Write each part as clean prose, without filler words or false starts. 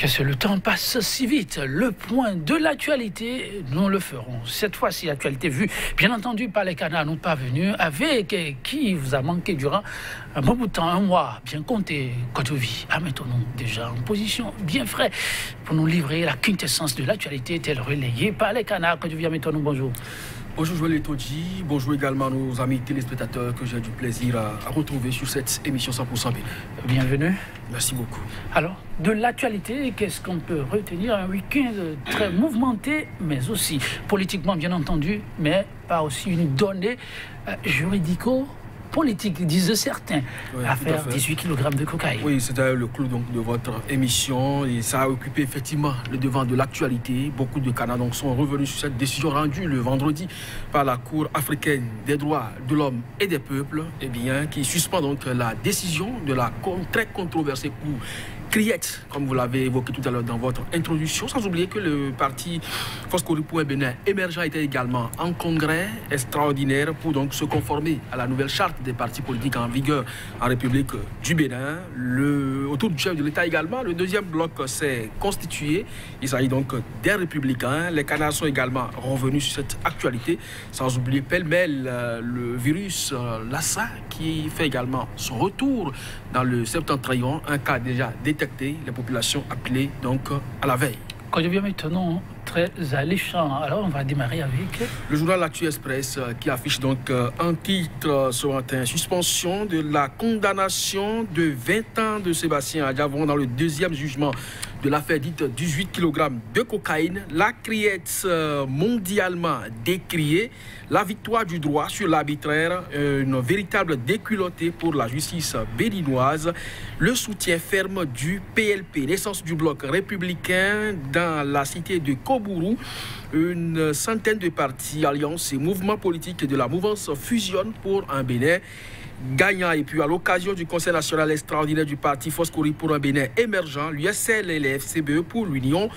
Qu'est-ce que le temps passe si vite. Le point de l'actualité, nous le ferons. Cette fois-ci, l'actualité vue, bien entendu, par les canards non parvenus, avec qui vous a manqué durant un bon bout de temps, un mois, bien compté, quand on vit. Mettons-nous déjà en position bien frais pour nous livrer la quintessence de l'actualité, telle relayée par les canards. Quand on vit, mettons-nous, bonjour. Bonjour Joël Etodji, bonjour également nos amis téléspectateurs que j'ai du plaisir à retrouver sur cette émission 100% Bénin. Bienvenue. Merci beaucoup. Alors, de l'actualité, qu'est-ce qu'on peut retenir? Un week-end très mouvementé, mais aussi politiquement bien entendu, mais pas aussi une donnée juridico-politique, disent certains. Oui, Affaire 18 kg de cocaïne. Oui, c'était le clou donc, de votre émission et ça a occupé effectivement le devant de l'actualité. Beaucoup de Canadiens donc, sont revenus sur cette décision rendue le vendredi par la Cour africaine des droits de l'homme et des peuples, qui suspend donc la décision de la très controversée Cour Criette, comme vous l'avez évoqué tout à l'heure dans votre introduction, sans oublier que le parti Foscori pour un Bénin émergent était également en congrès extraordinaire pour donc se conformer à la nouvelle charte des partis politiques en vigueur en République du Bénin. Autour du chef de l'État également, le deuxième bloc s'est constitué. Il s'agit donc des Républicains. Les Canards sont également revenus sur cette actualité, sans oublier pêle-mêle le virus Lassa qui fait également son retour dans le septentrion, un cas déjà détecté, les populations appelées donc à la veille. Quand je viens maintenant, très alléchant. Alors, on va démarrer avec le journal L'Actu Express qui affiche donc un titre ce matin: suspension de la condamnation de 20 ans de Sébastien Adjavon dans le deuxième jugement de l'affaire dite 18 kg de cocaïne. La criette mondialement décriée, la victoire du droit sur l'arbitraire, une véritable déculottée pour la justice béninoise, le soutien ferme du PLP, l'essence du bloc républicain dans la cité de Kobourou. Une centaine de partis, alliances et mouvements politiques de la mouvance fusionnent pour un Bénin gagnant. Et puis à l'occasion du Conseil national extraordinaire du parti Foscori pour un Bénin émergent, l'USL et les FCBE pour l'union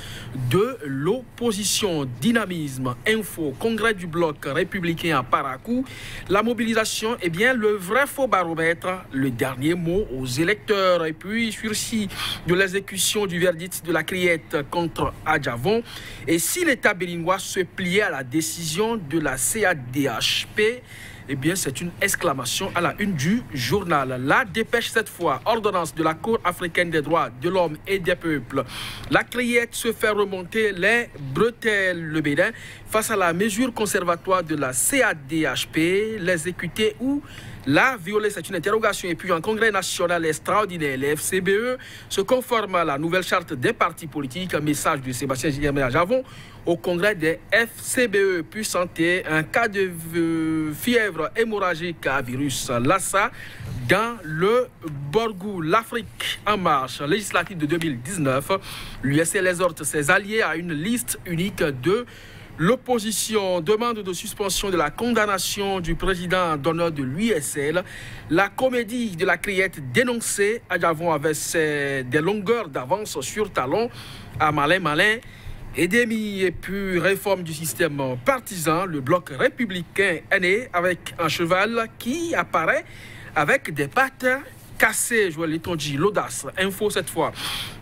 de l'opposition. Dynamisme, info, congrès du bloc républicain à Parakou. La mobilisation, le vrai faux baromètre, le dernier mot aux électeurs. Et puis sursis de l'exécution du verdict de la criette contre Adjavon. Et si l'État béninois se pliait à la décision de la CADHP, c'est une exclamation à la une du journal. La dépêche cette fois, ordonnance de la Cour africaine des droits de l'homme et des peuples. La criette se fait remonter les bretelles. Le Bénin, face à la mesure conservatoire de la CADHP, l'exécuter ou la violer, c'est une interrogation. Et puis un congrès national extraordinaire, les FCBE se conforment à la nouvelle charte des partis politiques. Un message de Sébastien Adjavon au congrès des FCBE. Puis santé, un cas de fièvre hémorragique à virus Lassa dans le Borgou. L'Afrique en marche, législative de 2019. L'USL exhorte ses alliés à une liste unique de l'opposition. Demande de suspension de la condamnation du président d'honneur de l'USL. La comédie de la criette dénoncée. Adjavon avait des longueurs d'avance sur talon à malin. Et puis réforme du système partisan. Le bloc républicain est né avec un cheval qui apparaît avec des pattes cassé, Joël Etodji, l'audace, info cette fois.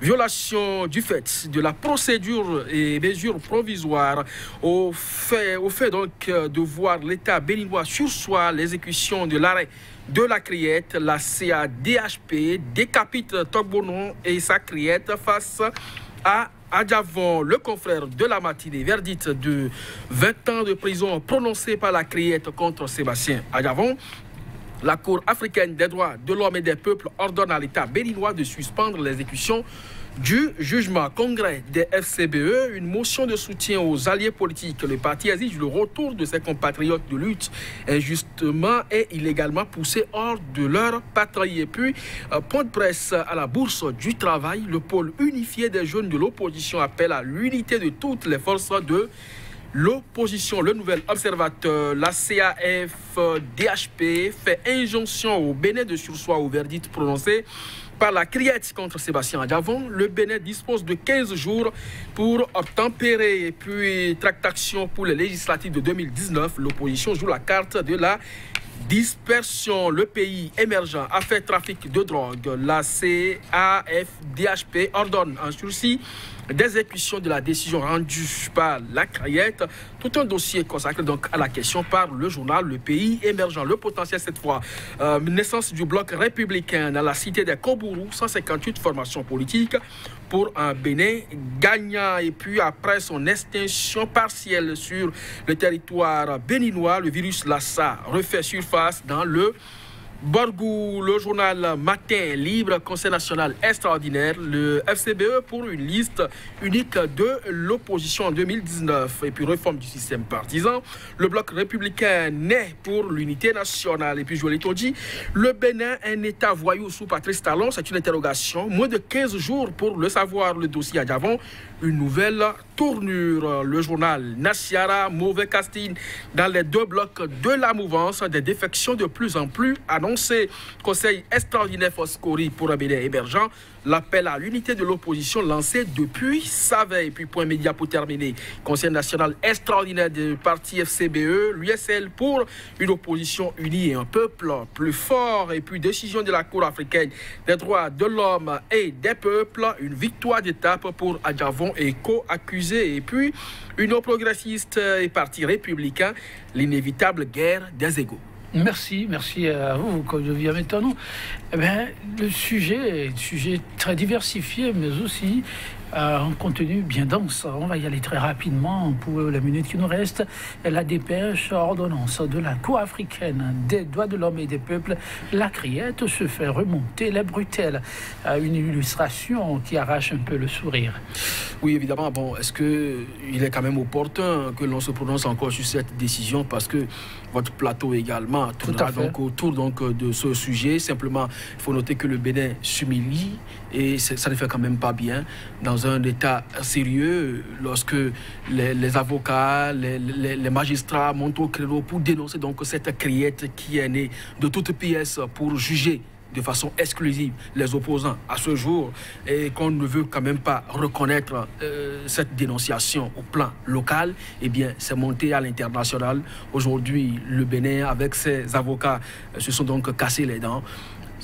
Violation du fait de la procédure et mesures provisoires au fait donc de voir l'État béninois sursoir l'exécution de l'arrêt de la criette. La CADHP décapite Togbonon et sa criette face à Adjavon. Le confrère de la matinée, verdict de 20 ans de prison prononcé par la criette contre Sébastien Adjavon. La Cour africaine des droits de l'homme et des peuples ordonne à l'État béninois de suspendre l'exécution du jugement. Congrès des FCBE, une motion de soutien aux alliés politiques. Le parti exige le retour de ses compatriotes de lutte injustement et illégalement poussés hors de leur patrie. Et puis, point de presse à la Bourse du Travail, le pôle unifié des jeunes de l'opposition appelle à l'unité de toutes les forces de l'opposition. Le nouvel observateur, la CAFDHP, fait injonction au Bénin de surseoir au verdict prononcé par la criette contre Sébastien Adjavon. Le Bénin dispose de 15 jours pour obtempérer. Et puis, tractation pour les législatives de 2019. L'opposition joue la carte de la Dispersion, le pays émergent a fait trafic de drogue. La CAFDHP ordonne en sursis d'exécution de la décision rendue par la CRAIET. Tout un dossier consacré donc à la question par le journal Le Pays émergent. Le potentiel cette fois, naissance du bloc républicain dans la cité des Kobourou, 158 formations politiques pour un Bénin gagnant. Et puis après son extinction partielle sur le territoire béninois, le virus Lassa refait surface dans le Borgou. Le journal Matin Libre, Conseil national extraordinaire, le FCBE pour une liste unique de l'opposition en 2019. Et puis réforme du système partisan, le bloc républicain naît pour l'unité nationale. Et puis je l'ai dit, le Bénin, un état voyou sous Patrice Talon, c'est une interrogation. Moins de 15 jours pour le savoir, le dossier à Diavon, une nouvelle tournure. Le journal Nassiara, mauvais casting dans les deux blocs de la mouvance, des défections de plus en plus annoncées. Conseil extraordinaire Foscori pour un Bénin émergent. L'appel à l'unité de l'opposition lancé depuis sa veille. Puis point média pour terminer. Conseil national extraordinaire du parti FCBE, l'USL pour une opposition unie et un peuple plus fort. Et puis décision de la Cour africaine des droits de l'homme et des peuples. Une victoire d'étape pour Adjavon et co-accusé. Et puis union progressiste et parti républicain, l'inévitable guerre des égaux. Merci à vous, comme je viens maintenant. Eh bien, le sujet est un sujet très diversifié, mais aussi un contenu bien dense. On va y aller très rapidement pour la minute qui nous reste. La dépêche ordonnance de la Cour africaine des droits de l'homme et des peuples, la CRAIET se fait remonter les bretelles. Une illustration qui arrache un peu le sourire. Oui, évidemment. Bon, est-ce qu'il est quand même opportun que l'on se prononce encore sur cette décision parce que votre plateau également tournera donc autour de ce sujet. Simplement, il faut noter que le Bénin s'humilie et ça ne fait quand même pas bien dans un état sérieux lorsque les avocats, les magistrats montent au créneau pour dénoncer donc cette CRAIET qui est née de toutes pièces pour juger de façon exclusive les opposants à ce jour et qu'on ne veut quand même pas reconnaître cette dénonciation au plan local, eh bien c'est monté à l'international. Aujourd'hui, le Bénin avec ses avocats se sont donc cassés les dents.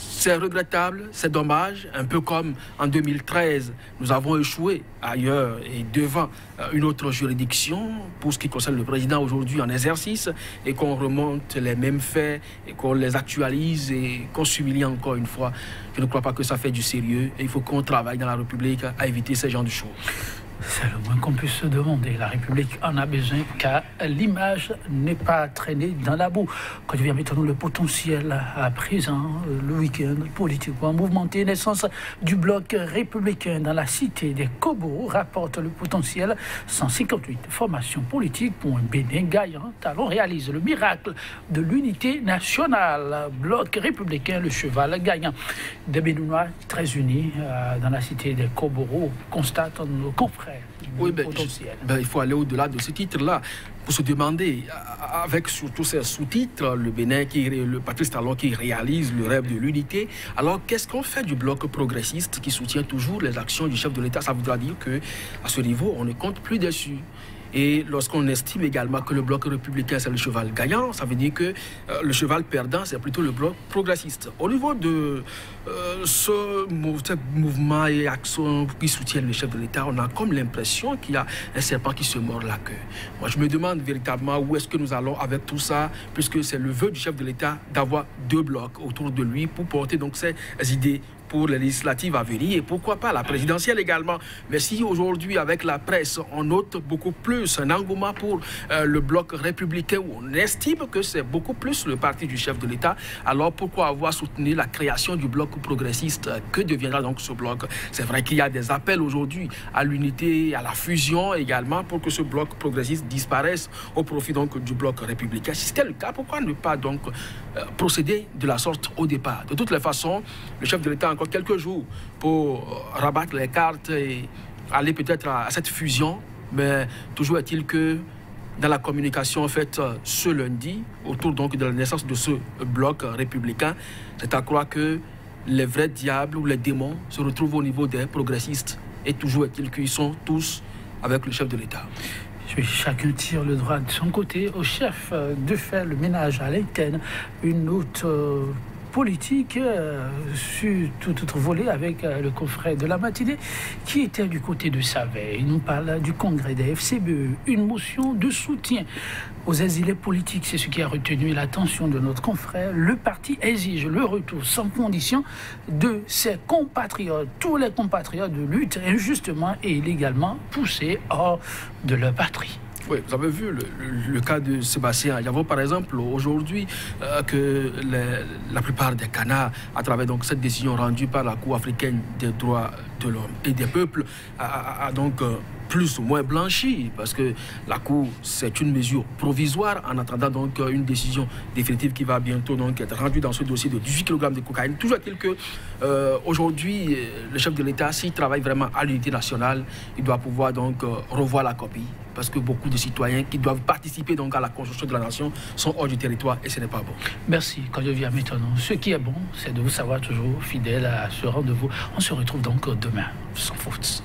C'est regrettable, c'est dommage, un peu comme en 2013, nous avons échoué ailleurs et devant une autre juridiction pour ce qui concerne le président aujourd'hui en exercice et qu'on remonte les mêmes faits et qu'on les actualise et qu'on s'humilie encore une fois. Je ne crois pas que ça fait du sérieux et il faut qu'on travaille dans la République à éviter ce genre de choses. C'est le moins qu'on puisse se demander. La République en a besoin car l'image n'est pas traînée dans la boue. Quand je viens maintenant le potentiel à présent, le week-end politiquement mouvementé, naissance du bloc républicain dans la cité des Kobourou rapporte le potentiel 158 formations politiques pour un Bénin gagnant. Talon réalise le miracle de l'unité nationale. Bloc républicain, le cheval gagnant. Des Béninois très unis dans la cité des Kobourou constatent nos confrères. Oui, il faut aller au-delà de ce titre-là pour se demander, avec surtout ces sous-titres, le Bénin, le Patrice Talon qui réalise le rêve de l'unité. Alors, qu'est-ce qu'on fait du bloc progressiste qui soutient toujours les actions du chef de l'État? Ça voudra dire qu'à ce niveau, on ne compte plus dessus. Et lorsqu'on estime également que le bloc républicain, c'est le cheval gagnant, ça veut dire que le cheval perdant, c'est plutôt le bloc progressiste. Au niveau de ce mouvement et action qui soutiennent le chef de l'État, on a comme l'impression qu'il y a un serpent qui se mord la queue. Moi, je me demande véritablement où est-ce que nous allons avec tout ça, puisque c'est le vœu du chef de l'État d'avoir deux blocs autour de lui pour porter donc ces idées pour les législatives à venir et pourquoi pas la présidentielle également. Mais si aujourd'hui avec la presse on note beaucoup plus un engouement pour le bloc républicain où on estime que c'est beaucoup plus le parti du chef de l'État, alors pourquoi avoir soutenu la création du bloc progressiste? Que deviendra donc ce bloc? C'est vrai qu'il y a des appels aujourd'hui à l'unité, à la fusion également pour que ce bloc progressiste disparaisse au profit donc du bloc républicain. Si c'était le cas, pourquoi ne pas donc procéder de la sorte au départ? De toutes les façons, le chef de l'État a encore quelques jours pour rabattre les cartes et aller peut-être à cette fusion, mais toujours est-il que dans la communication faite ce lundi, autour donc de la naissance de ce bloc républicain, c'est à croire que les vrais diables ou les démons se retrouvent au niveau des progressistes et toujours est-il qu'ils sont tous avec le chef de l'État. Chacun tire le droit de son côté. Au chef de faire le ménage à l'interne, une autre politique sur tout autre volet avec le confrère de la matinée qui était du côté de Savet. Il nous parle du congrès des FCBE, une motion de soutien aux exilés politiques. C'est ce qui a retenu l'attention de notre confrère. Le parti exige le retour sans condition de ses compatriotes, tous les compatriotes de lutte injustement et illégalement poussés hors de leur patrie. Oui, vous avez vu le cas de Sébastien Adjavon, par exemple, aujourd'hui, que la plupart des canards, à travers donc, cette décision rendue par la Cour africaine des droits de l'homme et des peuples, a donc plus ou moins blanchi, parce que la Cour, c'est une mesure provisoire en attendant donc une décision définitive qui va bientôt donc être rendue dans ce dossier de 18 kg de cocaïne. Toujours est-il que aujourd'hui, le chef de l'État, s'il travaille vraiment à l'unité nationale, il doit pouvoir donc revoir la copie, parce que beaucoup de citoyens qui doivent participer donc à la construction de la nation sont hors du territoire et ce n'est pas bon. Merci, quand je viens maintenant. Ce qui est bon, c'est de vous savoir toujours fidèle à ce rendez-vous. On se retrouve donc demain, sans faute.